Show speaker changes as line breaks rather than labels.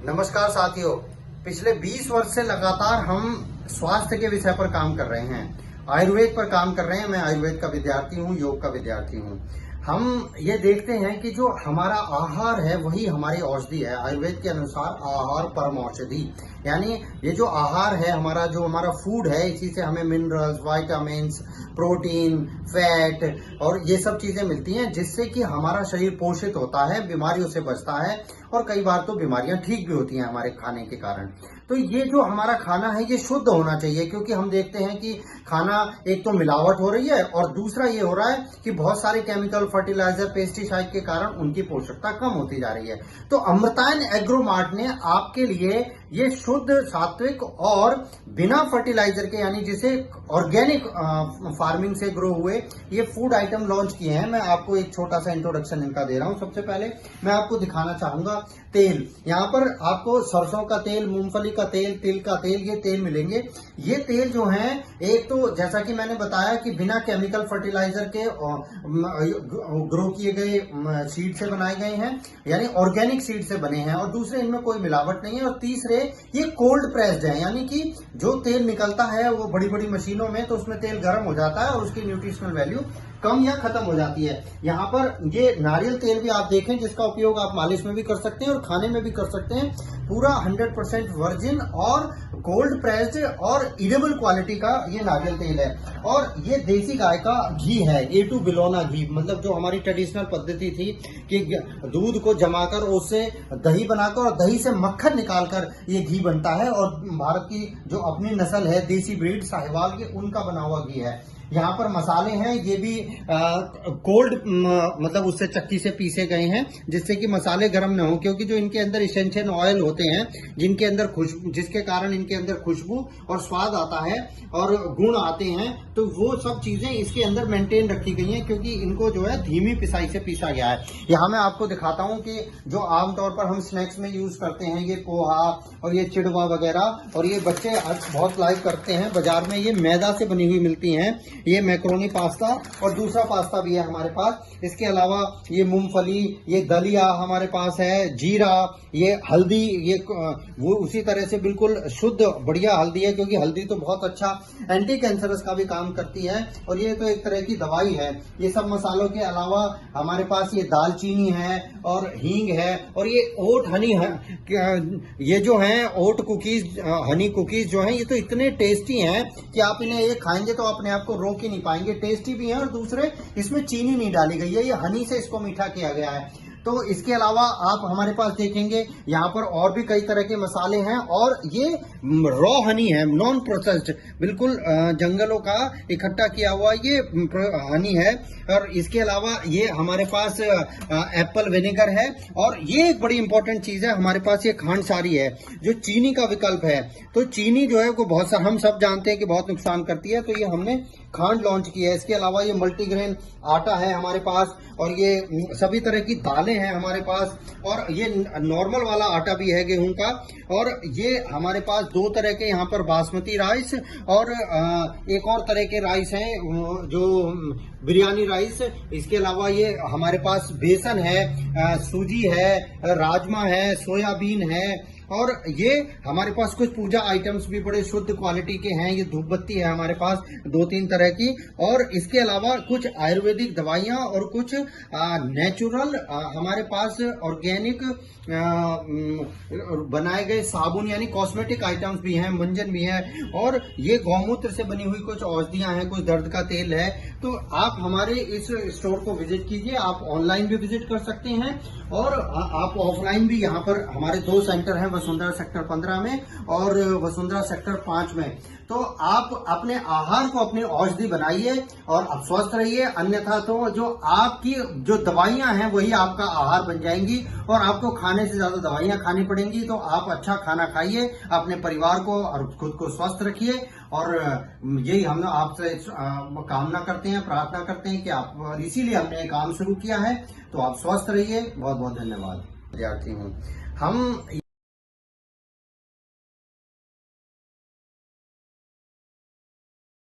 नमस्कार साथियों, पिछले 20 वर्ष से लगातार हम स्वास्थ्य के विषय पर काम कर रहे हैं, आयुर्वेद पर काम कर रहे हैं। मैं आयुर्वेद का विद्यार्थी हूँ, योग का विद्यार्थी हूँ। हम ये देखते हैं कि जो हमारा आहार है वही हमारी औषधि है। आयुर्वेद के अनुसार आहार परम औषधि, यानी ये जो आहार है हमारा, जो हमारा फूड है, इसी से हमें मिनरल्स, विटामिन्स, प्रोटीन, फैट और ये सब चीजें मिलती हैं, जिससे कि हमारा शरीर पोषित होता है, बीमारियों से बचता है और कई बार तो बीमारियां ठीक भी होती हैं हमारे खाने के कारण। तो ये जो हमारा खाना है ये शुद्ध होना चाहिए, क्योंकि हम देखते हैं कि खाना एक तो मिलावट हो रही है और दूसरा ये हो रहा है कि बहुत सारे केमिकल, फर्टिलाइजर, पेस्टिसाइड के कारण उनकी पोषकता कम होती जा रही है। तो अमृतायन एग्रोमार्ट ने आपके लिए ये शुद्ध, सात्विक और बिना फर्टिलाइजर के, यानी जिसे ऑर्गेनिक फार्मिंग से ग्रो हुए ये फूड आइटम लॉन्च किए हैं। मैं आपको एक छोटा सा इंट्रोडक्शन इनका दे रहा हूं। सबसे पहले मैं आपको दिखाना चाहूंगा तेल। यहाँ पर आपको सरसों का तेल, मूंगफली का तेल, तिल का तेल, ये तेल मिलेंगे। ये तेल जो है, एक तो जैसा कि मैंने बताया कि बिना केमिकल फर्टिलाइजर के ग्रो किए गए सीड से बनाए गए हैं, यानी ऑर्गेनिक सीड से बने हैं, और दूसरे इनमें कोई मिलावट नहीं है, और तीसरे ये कोल्ड प्रेस्ड है, यानी कि जो तेल निकलता है वो बड़ी बड़ी मशीनों में, तो उसमें तेल गर्म हो जाता है और उसकी न्यूट्रिशनल वैल्यू कम या खत्म हो जाती है। यहाँ पर ये नारियल तेल भी आप देखें, जिसका उपयोग आप मालिश में भी कर सकते हैं और खाने में भी कर सकते हैं। पूरा 100% वर्जिन और कोल्ड प्रेस्ड और इडेबल क्वालिटी का ये नारियल तेल है। और ये देसी गाय का घी है, A2 बिलोना घी, मतलब जो हमारी ट्रेडिशनल पद्धति थी कि दूध को जमाकर उससे दही बनाकर और दही से मक्खन निकालकर ये घी बनता है, और भारत की जो अपनी नस्ल है देसी ब्रीड साहिवाल की, उनका बना हुआ घी है। यहाँ पर मसाले हैं, ये भी कोल्ड, मतलब उससे चक्की से पीसे गए हैं, जिससे कि मसाले गर्म न हो, क्योंकि जो इनके अंदर इसेंशियल ऑयल होते हैं, जिनके अंदर खुशबू, जिसके कारण इनके अंदर खुशबू और स्वाद आता है और गुण आते हैं, तो वो सब चीजें इसके अंदर मेंटेन रखी गई हैं, क्योंकि इनको जो है धीमी पिसाई से पीसा गया है। यहाँ मैं आपको दिखाता हूँ कि जो आमतौर पर हम स्नैक्स में यूज करते हैं, ये पोहा और ये चिड़वा वगैरह, और ये बच्चे बहुत लाइक करते हैं, बाजार में ये मैदा से बनी हुई मिलती हैं। ये मैक्रोनी पास्ता और दूसरा पास्ता भी है हमारे पास। इसके अलावा ये मूंगफली, ये दलिया हमारे पास है, जीरा, ये हल्दी, ये वो उसी तरह से बिल्कुल शुद्ध बढ़िया हल्दी है, क्योंकि हल्दी तो बहुत अच्छा एंटी कैंसरस का भी काम करती है, और ये तो एक तरह की दवाई है। ये सब मसालों के अलावा हमारे पास ये दालचीनी है और हींग है, और ये ओट हनी है, ये जो है ओट कुकीज, हनी कुकीज जो है, ये तो इतने टेस्टी हैं कि आप इन्हें एक खाएंगे तो अपने आप को रोक ही नहीं पाएंगे। टेस्टी भी है, और दूसरे इसमें चीनी नहीं डाली गई है, ये हनी से इसको मीठा किया गया है। तो इसके अलावा आप हमारे पास देखेंगे यहाँ पर और भी कई तरह के मसाले हैं, और ये रॉ हनी है, नॉन प्रोसेस्ड, बिल्कुल जंगलों का इकट्ठा किया हुआ ये हनी है। और इसके अलावा ये हमारे पास एप्पल विनेगर है, और ये एक बड़ी इंपॉर्टेंट चीज है, हमारे पास ये खांड सारी है, जो चीनी का विकल्प है। तो चीनी जो है वो बहुत सारा, हम सब जानते हैं कि बहुत नुकसान करती है, तो ये हमने खांड लॉन्च की है। इसके अलावा ये मल्टीग्रेन आटा है हमारे पास, और ये सभी तरह की दालें हैं हमारे पास, और ये नॉर्मल वाला आटा भी है गेहूं का, और ये हमारे पास दो तरह के यहाँ पर बासमती राइस और एक और तरह के राइस हैं, जो बिरयानी राइस। इसके अलावा ये हमारे पास बेसन है, सूजी है, राजमा है, सोयाबीन है, और ये हमारे पास कुछ पूजा आइटम्स भी बड़े शुद्ध क्वालिटी के हैं। ये धूपबत्ती है हमारे पास 2-3 तरह की, और इसके अलावा कुछ आयुर्वेदिक दवाइयां और कुछ नेचुरल हमारे पास ऑर्गेनिक बनाए गए साबुन, यानी कॉस्मेटिक आइटम्स भी हैं, मंजन भी है, और ये गौमूत्र से बनी हुई कुछ औषधियां हैं, कुछ दर्द का तेल है। तो आप हमारे इस स्टोर को विजिट कीजिए। आप ऑनलाइन भी विजिट कर सकते हैं, और आप ऑफलाइन भी। यहाँ पर हमारे 2 सेंटर हैं, वसुंधरा सेक्टर 15 में और वसुंधरा सेक्टर 5 में। तो आप अपने आहार को अपनी औषधि बनाइए और आप स्वस्थ रहिए, अन्यथा तो जो आपकी जो दवाइयां हैं वही आपका आहार बन जाएंगी, और आपको खाने से ज्यादा दवाइयां खानी पड़ेंगी। तो आप अच्छा खाना खाइए, अपने परिवार को और खुद को स्वस्थ रखिए, और यही हम आपसे कामना करते हैं, प्रार्थना करते हैं कि आप, इसीलिए हमने ये काम शुरू किया है। तो आप स्वस्थ रहिए। बहुत बहुत धन्यवाद। विद्यार्थी हूँ हम।